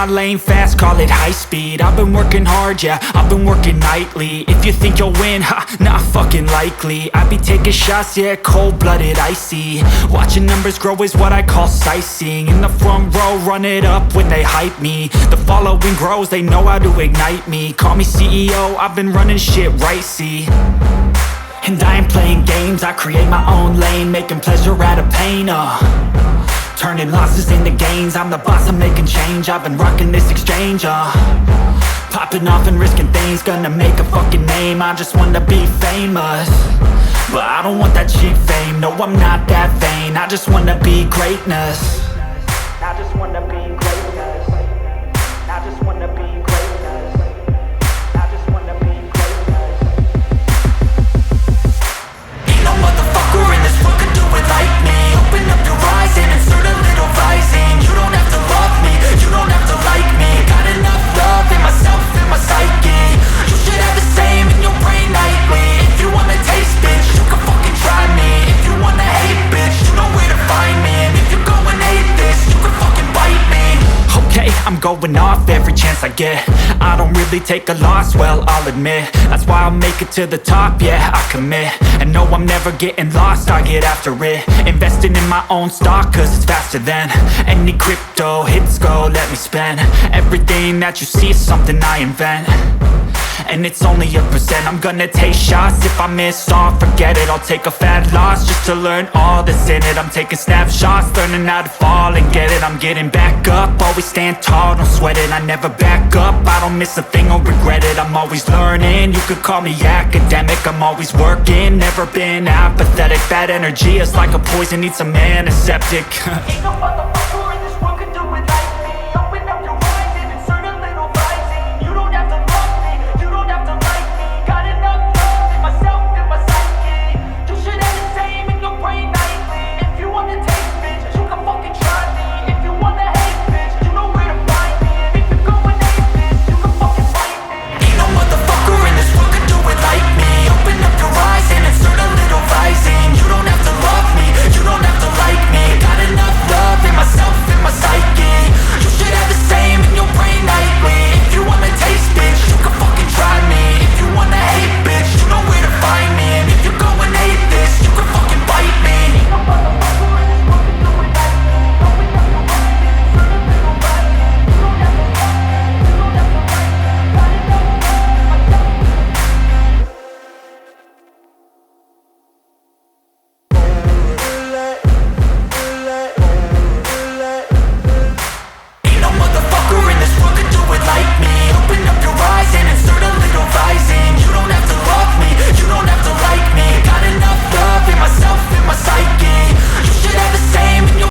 my lane fast, call it high speed. I've been working hard, yeah, I've been working nightly. If you think you'll win, ha, not fucking likely. I be taking shots, yeah, cold-blooded, icy. Watching numbers grow is what I call sightseeing. In the front row, run it up when they hype me. The following grows, they know how to ignite me. Call me CEO, I've been running shit right, see. And I ain't playing games, I create my own lane, making pleasure out of pain, turning losses into gains. I'm the boss, I'm making change. I've been rocking this exchange, popping off and risking things. Gonna make a fucking name. I just wanna be famous, but I don't want that cheap fame. No, I'm not that vain. I just wanna be greatness. I just wanna be greatness. I just wanna be greatness. I just wanna be greatness. Ain't no motherfucker in this world could do it like me. Open up your eyes and insert a little rising. You don't have to love me, you don't have to like me. Got enough love in myself and my psyche. You should have the same in your brain nightly. If you wanna taste, bitch, you can fucking try me. If you wanna hate, bitch, you know where to find me. And if you go and hate this, you can fucking bite me. Okay, I'm going off every chance I get. I don't really take a loss, well, I'll admit. That's why I'll make it to the top, yeah, I commit. And no, I'm never getting lost, I get after it. Investing in my own stock, cause it's faster than any crypto hits go, let me spend. Everything that you see is something I invent, and it's only a percent. I'm gonna take shots, if I miss all, forget it. I'll take a fat loss just to learn all that's in it. I'm taking snapshots, learning how to fall and get it. I'm getting back up, always stand tall, don't sweat it. I never back up, I don't miss a thing or regret it. I'm always learning, you could call me academic. I'm always working, never been apathetic. Bad energy is like a poison, needs some antiseptic. Ain't no